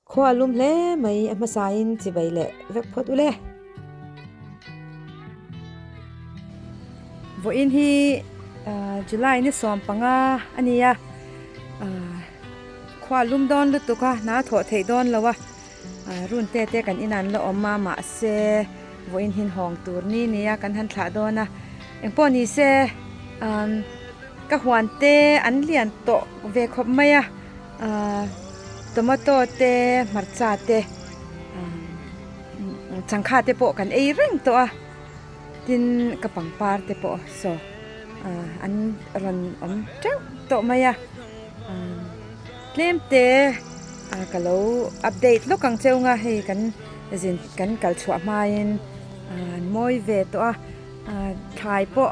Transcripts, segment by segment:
Khua lum hle mai ama sain chi bai le vek phot ule vo in hi July ni som panga ania khua lum don lu tuka na tho thei don lawa run te kan inan lo omma ma se vo in hin hong tur ni nia kan han thla dona engpo ni se ka huan te an lian to ve khop maya tomato te marcha te changkha te po kan ei reng to a tin ka pangparte po so an ron om treu to maya Tlem te kalo update lo kang cheu nga hei kan kan kal chua main moi ve to a Thlai po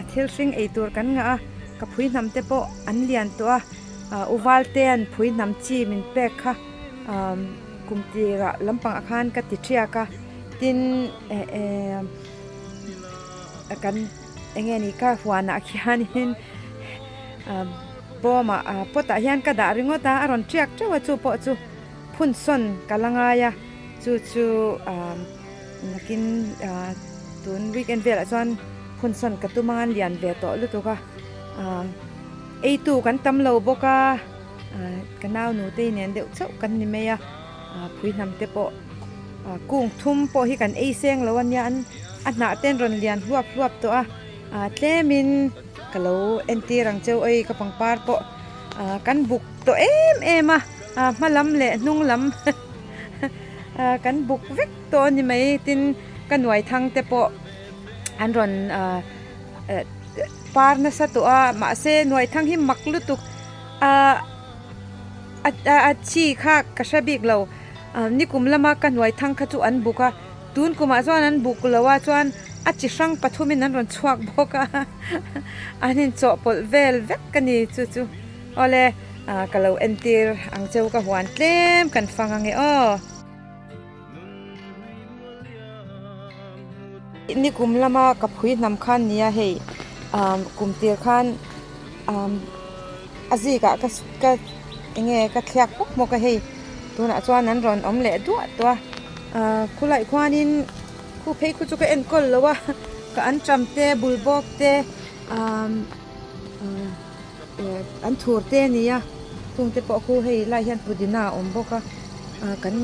thil hring ei tur kan nga ka phui nam te po an lian to a uwal te an phui nam chi min pek kha kumti ra lampang akhan ka ti thia ka tin kan engeni ka huana khianin boma pota hian ka da ringota aron triak trawa chu po chu phun son kalanga ya chu nakin tun weekend vela chuan phun son ka tu mangan lian ve to lu tu ka ei tu kan tam lo boka kanau nu te nen deuh chau kan ni meya phui nam te po kung thum po hi kan ei seng lo an ya an na ten ron lian huap to a tlemin kalo enti rang cheu oi ka pangpar po kan buk to em malam le nung lam kan buk vek to ni mai tin kan wai thang te po an ron par na sa to a ma se noi thang hi maklu tuk chi kha ka shabik lo ni kum lama kan noi thang kha chu an buka tun kuma chuan an buk lawa chuan chi sang pathumin an ron chuak boka anin cho pol vel vek kani chu ole kalo entir ang cheu ka huan tlem kan fangange ni kum lama ka phui nam khan nia hei kumtir khan azi ka enge ka thyak pok mo ka hei tuna chuan an ron om le du to khulai khwanin khu phei khu chu ka en kol lawa ka an tram te bulbok te an thur te nia tung te po khu hei lai hian pudina om boka kan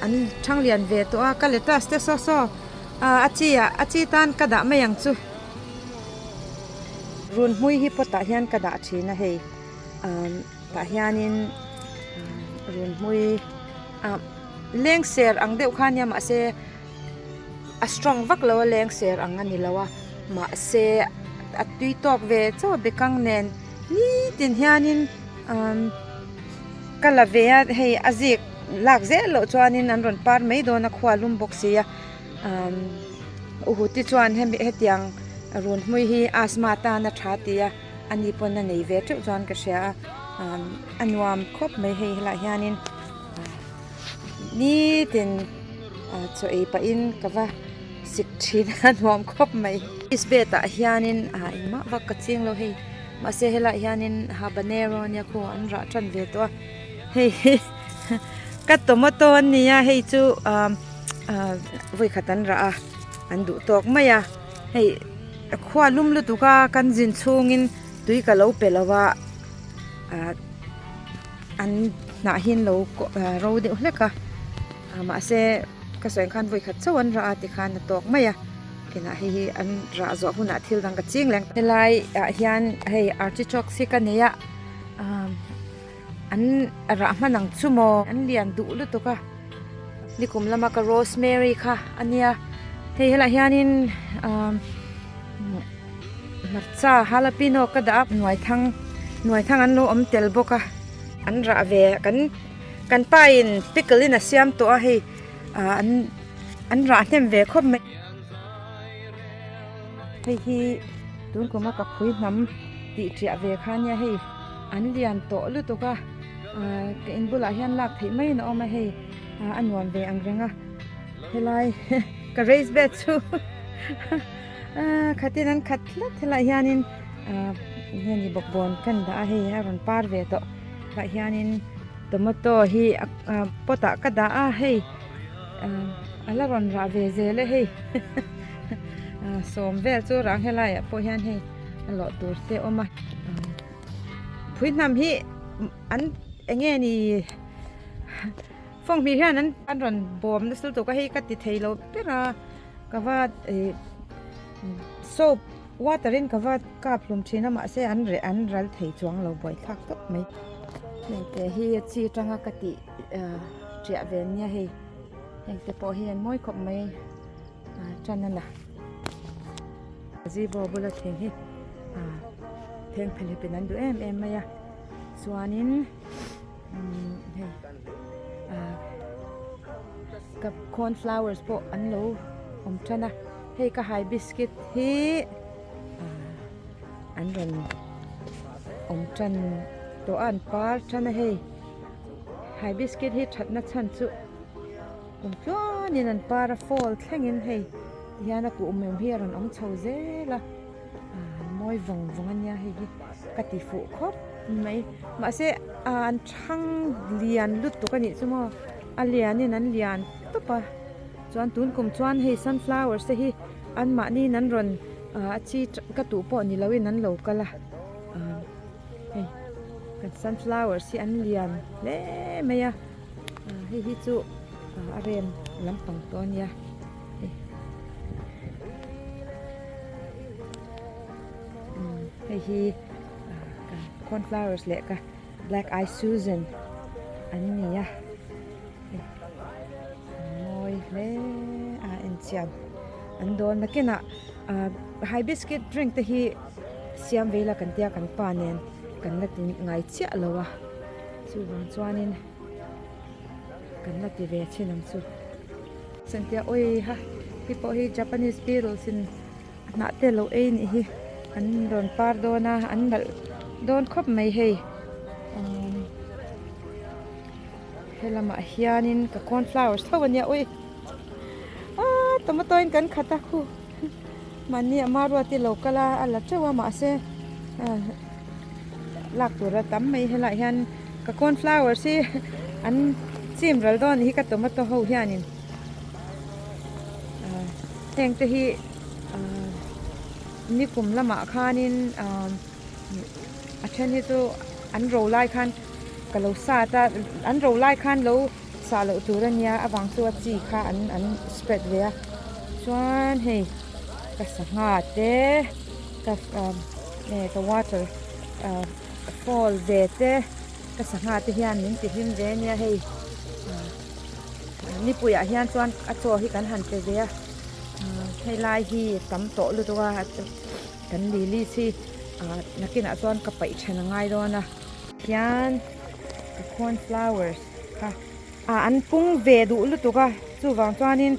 an thang lian ve to ka letas te so achi tan ka da mayang chu run hui hi pota hian ka da thina hei ta hianin run hui leng ser ang deuh khan yam ase a strong vak lo leng ser ang ani lawa ma se atui tok ve cho bekang nen ni tin hianin kala ve hei azik lak ze lo chuanin an ron par mai dona khwa lum boxia uhuti chuan hetiang run hui hi asma ta na thatia ani pon na nei ve chu chuan ka sia anwam khop mai hei la hianin ni tin cho ei pa in kawa sik thin anwam khop mai isbeta hianin ima wa ka ching lo hei ma se hela hianin habanero nya ko an ra tran ve to hei ka tomato nia hei chu voi khatan ra an du tok maya hei khwa lum lu tuka kan jin chungin tui ka lo pelawa an na hin lo ro de hleka ma se ka soin khan voi khat chawan ra ati khan na tok maya kina hi an ra zo huna thil dang ka ching leng helai hian hei artichoke si ka neya an ra manang chumo an lian du lu to ka nikum lama ka rosemary kha ania hei hela hianin marcha jalapeno ka da noi thang an lo om tel boka an ra ve kan pain pickle in a siam to a hei an ra hnem ve khop mai hei hi tun ko ma ka phui nam ti tria ve khania hei an lian to lu to ka ke in bula hian lak thei mai na oma hei anwam ve angrenga helai ka raise bet chu khatin an khatla thela hianin hiani bokbon kan da hei haron par ve to la hianin tomato hi pota kada a hei ala ron ra ve ze le hei som vel chu rang helai po hian hei lo tur te oma phui nam hi an enge ni phong mi hian an ron bom na sul to ka hei ka ti theilo pera ka wa soap waterin ka wa ka plum thina ma se an ral thei chuang lo boi thak top mai nei te hi chi tanga ka ti tia ven nia hei nei te po hian moi khop mai chanana zibo bula theng hi theng philippine an du em maya chuanin hei ka corn flowers po an lo chana hei ka high biscuit hi an ron chan to an par chana hei high biscuit hi thatna chan chu chuanin an par fall thlengin hei hiana ku hi ron chho zela moi vong ania hei ka ti fu khop mai ma se an thang lian lut to ka ni chumo alianin an lian topa chuan tun kum chuan hei sunflower se hi an ma ni nan ron chi ka tu po ni lawin nan lo kala hei kan sunflower si an lian le meya hi chu arem lampang tonia hi cornflowers le ka black eye Susan an ni ya moi le en siam an don na kena hibiscus drink te hi siam vela kan tia kan panen kan la tin ngai chia lowa chu wang chuanin kan la ti ve chinam chu sentia oi ha hi po hi Japanese beetles in na te lo e ni hi an don par dona an dal don khop mai hei helama hianin ka cornflowers thawanya oi tomato in kan khata khu mani amaru ati lokala ala chawa ma se lak tura tam mai hela hian ka cornflowers si an chim ral don hi ka tomato ho hianin teng te hi ni kum lama khanin a then hi chu an ro lai khan ka lo sa ta an ro lai khan lo sa lo turania awang chu chi kha an spread ve chuan hei ka sanga te ka ka water fall ve te ka sanga te hian min ti him ve nia hei ni puya hian chuan a cho hi kan han te ve hei lai hi tam to lu to wa kan li si nakina chuan ka pai thena ngai dona hian ka cornflowers ka an pung ve du lu to ka chu wang chuanin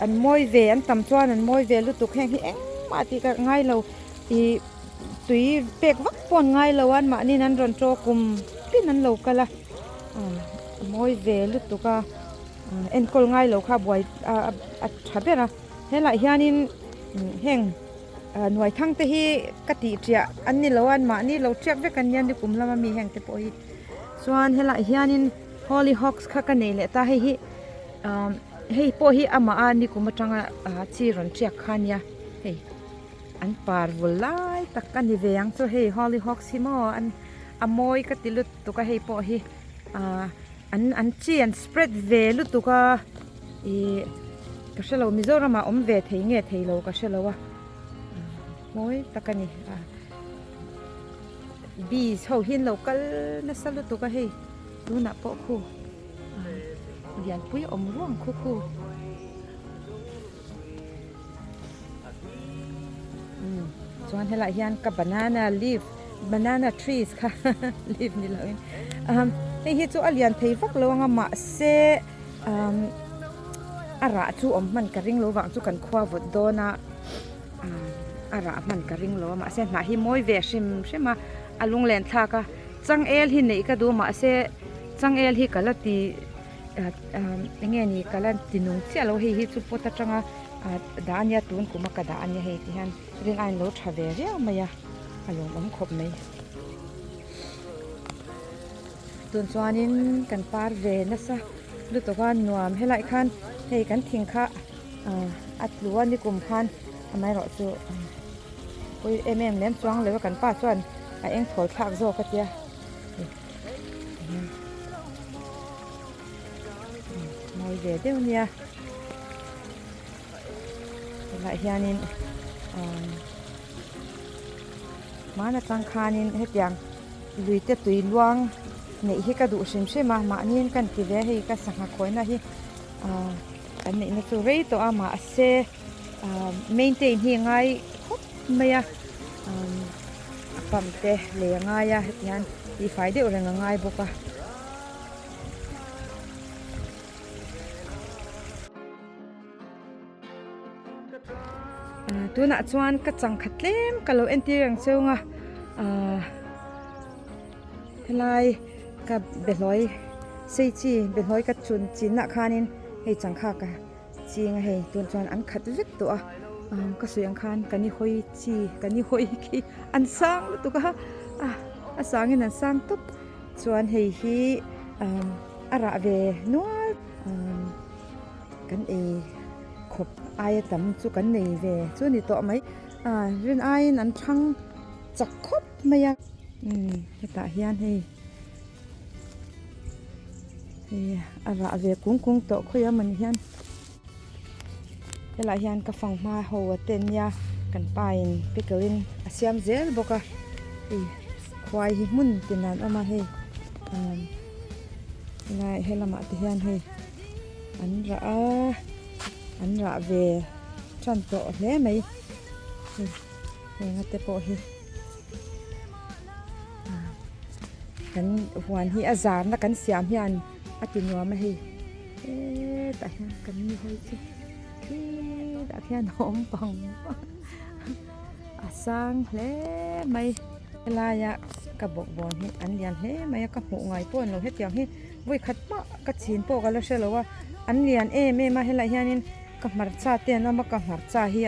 an moi ve an tam chuan an moi ve lu tu kheng hi eng ma ti ka ngai lo i tui pek vak pon ngai lo an ma ni nan ron tro kum pin an lo kala moi ve lu tu ka en kol ngai lo kha boy a thabera hela hianin heng nuai thang te hi kati tia an ni lo an ma ni lo trek ve kan yan ni kum lama mi heng te po hi chuan hela hianin hollyhocks kha ka nei le ta hi hei po hi ama ani kuma tanga chi ron chiak khania hei an par vulai takka ni veang chu hei hollyhocks hi mo an amoi ka tilut to ka hei po hi an chi an spread ve lu tu ka i ka shelo mizorama om ve thei nge thei lo ka shelo wa moi takani bees ho hin local na salu tu ka hei tu na po khu yan pui om ruang khu chuan hela hian ka banana trees kha leaf ni lo in hei hi chu alian thei vak lo anga ma se ara chu om man ka ring lo wang chu kan khwa vot dona ara man ka ring lo ma se na hi moi ve shima alung len thla ka chang el hi nei ka du ma se chang el hi kalati enge ni kalan tinung chalo hi chu pota tanga dania tun kuma ka dania hei ti han ring ain lo thave ria maya along om khop mai ตุนสวานินกันปาร์เวนะซะลุตกันนวมให้ไหลคันให้กันทิ้งค่ะอัดล้วนที่กลุ่มคันทำไมเราจะคุยเล่มสวงเลยว่ากันป้าส่วนไอเอ็งถอยขากโซกเจียมอยเวเดียวเนี่ยไหลเฮียนินมาในตังคานินเฮ็ดยังลุยเตตุยลวงนี่ฮิกระดูชิมใช่มานี่กันกี่เวให้ก็สังหาคอยนะฮิอันนี้ในตัวเรื่องตัวมาเซ่maintain ที่ง่ายครบไหมอะปั๊มเตะเลี้ยง่ายอะเฮ็ดยันที่ไฟเดียวเรื่องง่ายบุกอะตัวน่ะชวนกระจังขัดเล่มกับเราเอ็นตีอย่างเชียวงะลายกับเบ็ดร้อยเซจีเบ็ดร้อยกับชุนจีนน่ะคานินให้จังข้ากะจีงให้ตัวชวนอันขัดเล็กตัวก็สวยอังคารกันนี่หอยจีกันนี่หอยกี่อันสร้างตัวก็อันสร้างเงินอันสร้างตุ๊บชวนให้ฮีอาระเวนัวกันขบไอ้ดำจุกันในเวส่วนนี้ต่อไหมเรื่องไอ้นั้นช่างจักคบไหมยังตาเฮียนให้อะไรเวกุ้งต่อคุยมันเฮียนเวลาเฮียนก็ฟังมาหัวเต็นยากันไปพิกลินอาเซียมเซลบอกว่าควายหิมุนเป็นนั้นเอามาให้ไงให้ละมาเฮียนให้อันระเวจันโตเล่ไหมงั้นแต่พอเฮกันหวานที่อาจารย์แล้วกันเสียมยันอาจินวัวมาให้แต่กันมีหอยสิแต่แค่น้องปังอาสร้างเล่ไหมเวลาอยากกระบอกบอลให้อันเรียนเล่ไหมกับหัวไงป้วนเราเฮ็ดอย่างให้วิ่งขัดปะกระชินโปกันแล้วเชื่อเลยว่าอันเรียนแม่มาให้ไรเฮียนินกับหมาร์ชาเตียนว่ามากับหมาร์ชาเฮีย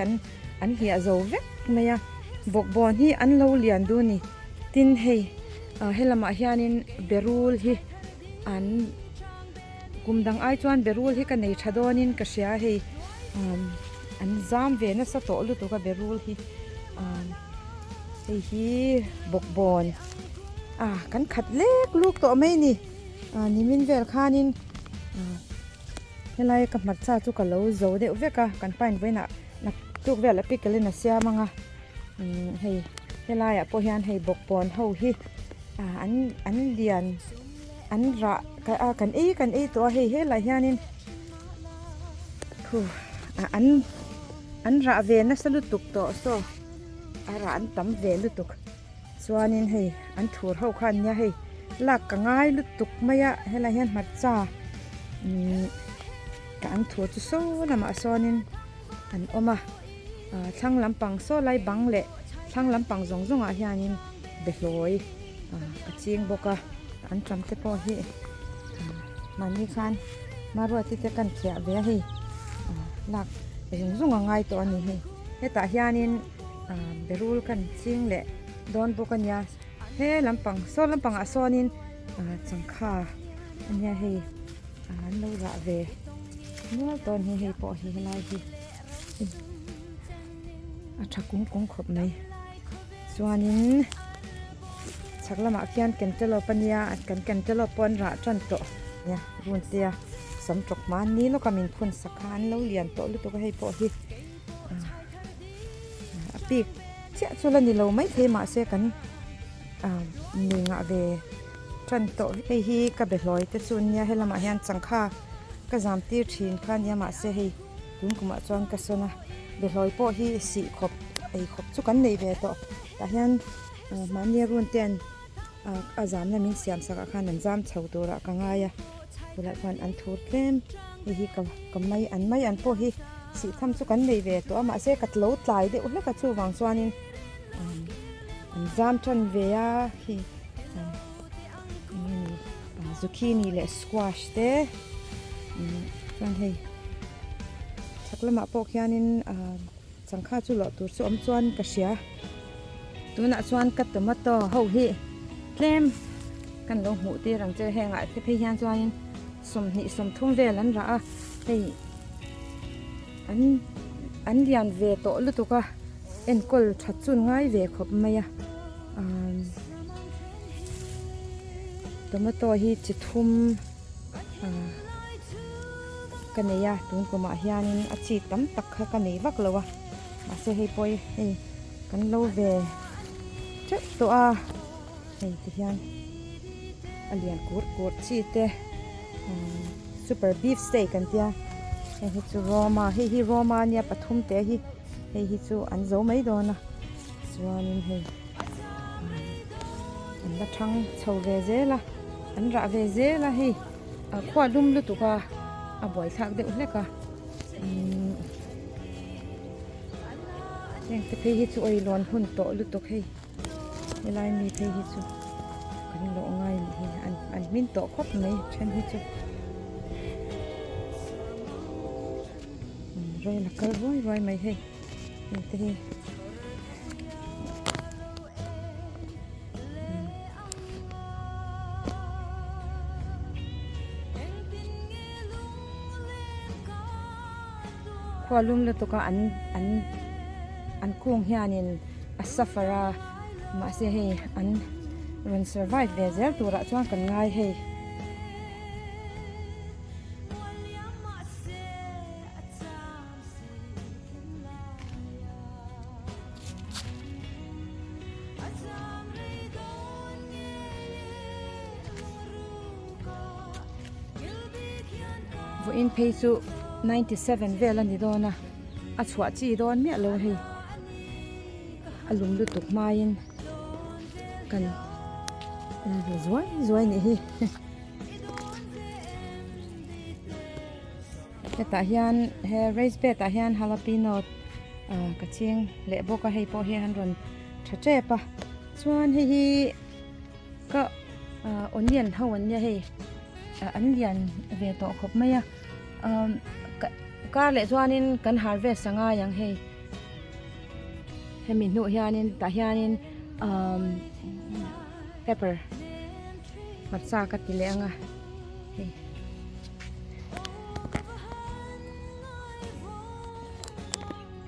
อันเฮียโจเวกไหมอะบอกบอลที่อันเราเรียนดูนี่ตินให้ละมาเฮียนินเบรูลที่อันกุมดังไอจวนเบรูลที่กันในชาดอนินก็เสียให้อันจามเวนัสโตลุตัวกับเบรูลที่บอกบอลกันขัดเล็กลูกตัวไม่นี่นี่มินเวลคานินเฮลัยกับมัดซาจุกะโลโจเดอเวกะกันไปไว้น่ะนักจุกเวลปิกเลนะเสียมังอ่ะให้เฮลัยพอเฮียนให้บอกบอลเฮาฮิอันเรียนอันระกันตัวให้เฮลัยเฮียนินอันระเวนัสลุตุกโตโซระอันตั้มเวลุตุกส่วนนี้ให้อันถูเฮาคันเนี่ยให้ลักกะง่ายลุตุกไม่ยะเฮลัยเฮียนมัดซาการถูจุโซ่นำมาซ้อนินอันออกมาช่างลำปังโซ่ไล่บังเละช่างลำปังจงอาเฮียนินเบ็ดลอยกระชิงบกะอันจำเตปอฮีมันนี่คันมารวดที่จะกันเขียเวียฮีหลักจงง่ายตัวนี้ให้ตาเฮียนินเบรูลกันชิงเละโดนบกันยาให้ลำปังโซ่ลำปังอาซ้อนินจังค่าอันนี้ให้อันเราละเวเมื่อตอนให้ปอให้ลายที่ชักกุ้งขบในส่วนนี้ชักละมาเกียนกันจะรอปัญญากันจะรอปอนระจันโตเนี่ยรุนเตียสำจกมานี้เราก็มีคนสักการเราเรียนโตหรือตัวก็ให้ปอที่ปีกเชื่อส่วนนี้เราไม่เทมาเสียกันมีงาเวจันโตให้ฮีกับเบลอยแต่ส่วนนี้ให้ละมาเฮียนจังค่าก็จำตีทีนข้านี้มาเสียให้ดุนกุมาจวนก็ส่วนนะเบลอยปอฮีสีขบขบสุกันในเวโตแต่เฮียนมันเนี่ยรุนเตียนอาจารย์นั้นมีเสียมสักข้านั้นจำเช่าตัวละกังไงอะเวลาคนอันทูดเล่มฮีกับไม่อันปอฮีสีทำสุกันในเวตัวมาเสียกัดโลดไหลเดี๋ยวแล้วก็ชูวังส่วนนี้อันจำจนเวียฮีซุกี้นี่แหละสควอชเต้นั่นให้ชักละมาปอกยานินสังฆาจุลตัวสวมส่วนกระเสียตัวน่ะส่วนกัดตัวมาต่อเฮาฮีเตลม กันลงหูตีรังเจอแหงอ่ะที่พี่ยันจวนสมนิสมทุ่งเวลันระให้อันเดียนเวโตลุตุกะเอ็นกอลชัดจุนง่ายเวขบไม่อะตัวมาตัวฮีจิทุ่มกันเนี่ยตุนก็มาเฮียนอาชีพตั้มตักกันเนี่ยวักเลยวะมาเสียให้ปอยให้กันโลเวเจ้าตัวให้ที่ยันอเลียนกูดชีเตซูเปอร์บีฟสเต็กกันเตียให้จูรอมาให้รอมาเนี่ยปฐุมเตะให้จูอันโจไม่โดนนะส่วนให้อันละทั้งชาวเวเซละอันระเวเซละให้ขวาลุ่มลุตุกะบ่อยทักเด็กเล็กอะยังจะให้จูไอรอนหุ่นโตลุตุกให้เวลามีให้จูกันโลง่ายอันมินโตครบไหมฉันให้จูรอยละก็รอยไม่ให้นี่ที่ขวาลุ่มเลยตัวก็อันคุ้งเฮียนินอัสซาฟารามาเสียให้อันรัน survive เวเซลตัวละช่วงกันง่ายให้อินเพย์ซู97เวลันดีโดนะอัชวะจีโดนเมียเลยให้อารมณ์ดูตกมายินกันสวยนี่ฮิแต่ตาเฮียนเฮเรสเบตาเฮียนฮาลาปิโนกระเชียงเละโบก็ให้พอเฮียนรอนชัดเจนปะส่วนให้ก็อันเดียนเท่าวันเนี่ยให้อันเดียนเวโตครบไหมอะก็เลยส่วนนี้กันฮาร์เวสสังอายังให้มีหนูเฮียนินตาเฮียนินเปปเปอร์มัดซากัดติเลงอ่ะ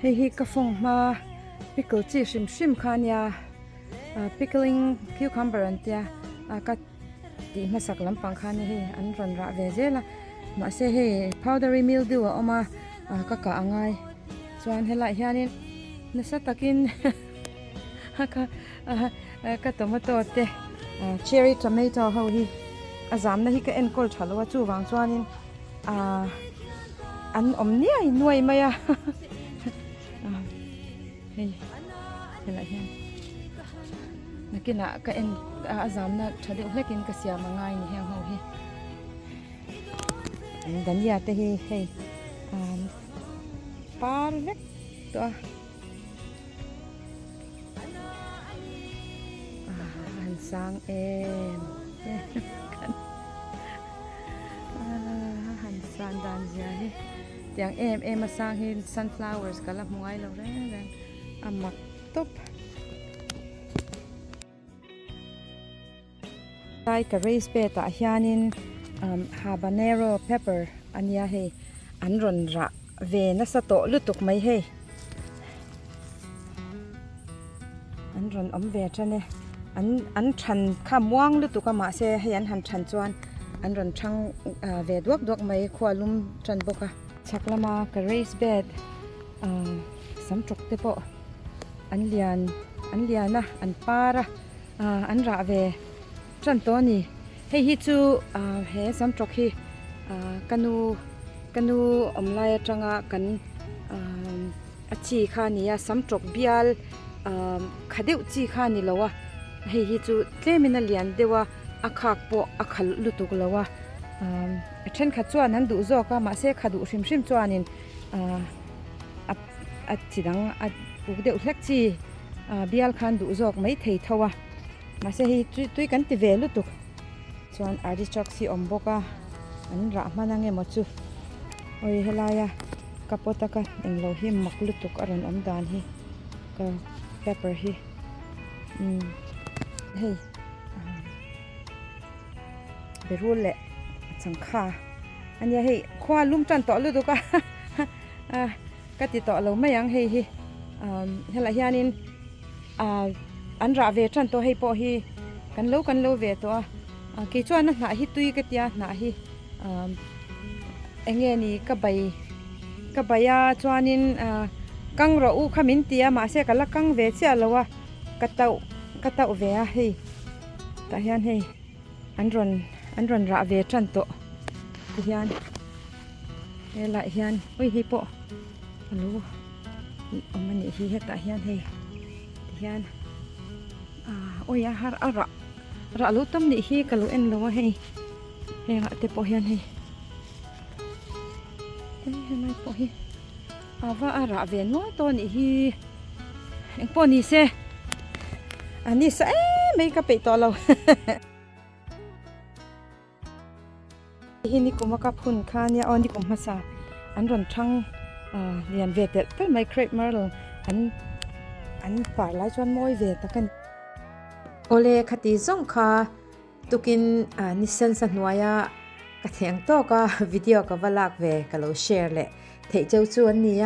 ให้กระฟงมาพิกเกิลจีชิมขันยาพิกเกิลิงคิวคัมเบอร์อันเดียก็ดีมาสักลำปังขันให้อันรันระเวเซล่ะมาเสียให้ powdery mildew ออกมาก็กะง่ายส่วนให้ละเฮียนินน่าสักตักินก็ตัวมาตัวเตะ cherry tomato เฮาฮีอาจารย์นะฮีก็เอ็นกอลชัลว่าจูวางส่วนนี้อันอมเนี่ยหน่วยไหมอะเฮ้ยเป็นไรเฮียนักกินอะก็เอ็นอาจารย์นะชาเดียวเล็กกินก็เสียมาง่ายนี่เฮียเฮาฮีดันยาเตะเฮ้ยperfect ตัวหันสร้างเองหันสร้างดันยาเฮ้ยอย่างเอ็มมาสร้างให้ sunflowers ก็รับมวยเราได้เลยอามักตุ๊บใส่กระเรสเปต้าเฮียนินhabanero pepper อันนี้ให้อันรอนระเวนัสโตลุตุกไม่ให้อันรอนเวจันเนี่ยอันชันข้ามว่างลุตุกมาเสียให้อันหันชันจวนอันรอนช่างเวดวกไม่ขวาลุ่มจันบกะชักละมากระเรสเบดสำจุกเตปะอันเลียนนะอันปาระอันระเวจันตัวนี้ให้ฮิจูเฮสำจุกฮีกันนูไลจังกันอาชีขานี่สำจุกเบียลขดิวจีขานี่แล้ววะให้ฮิจูเตมินาเลียนเดว่าอาคากปออาคลุตุกแล้ววะเช่นขัดจวนนั้นดูโจก็มาเสกขัดดูชิมจวนนินจีดังอุกเดียวเล็กจีเบียลขันดูโจกไม่เที่ยววะมาเสกให้ตุยกันติเวลุตุกจวนอาริจักซีอมบกอันรักมันนั่งเงมาจูโอ้ยเฮลายะกับปตะกันเองเราหิมมักลุตุกอรันดานฮีกับเปปเปอร์ฮีเฮ้ย รู้แหละสังขาอันนี้ให้คว้าลุ่มจันต่อเลยดูก็ก็ติดต่อเราไม่ยังให้เฮลายานินอันราเวจันตัวให้พอให้กันโลเวตัวกี่ชวนนะหนาฮิตุยก็ตีหนาฮิเองนี่ก็ใบชวนินกังรอขมิ้นตีมาเสียกันละกังเวเสียแล้วว่ากระเต่าเวให้แต่ยันให้อันรอนราเวจันตัวยันเฮลายยันอุ้ยฮิปโปฮัลโหลมันนี่ฮิแต่ยันให้ยันโอ้ยฮาระลุตั้มนี่ฮิกะลุเอ็นแล้วให้ระเตปยันให้ไม่ปอยว่าระเวนว่าตัวนี้ฮีเอ็งปอนี่เซอันนี้เซไม่ก็ไปต่อเราฮีนี่กูมากับหุ่นข้าเนี่ยอันนี้กูมาซาอันรอนช่างเรียนเวทแต่ไม่เคยมาเลยอันป่าไล่ชวนมวยเวทกันโอเลคติส่งค่ะตุกินนิสันสันวายะกระเทียงโตก็วิดีโอก็วลากเวก็เราแชร์เลยเทเจ้าชวนนี้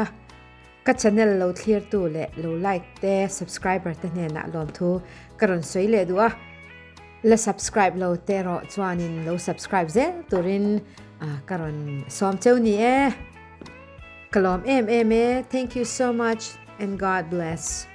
ก็ช่องเราเคลียร์ตัวเลยเราไลค์แต่ subscriber แต่เนี่ยนะลองทูกระรอนสวยเลยดูและ subscribe เราแต่รอชวนนินเรา subscribe เจ้ตัวรินกระรอนซ้อมเจ้านี้กลอมthank you so much and God bless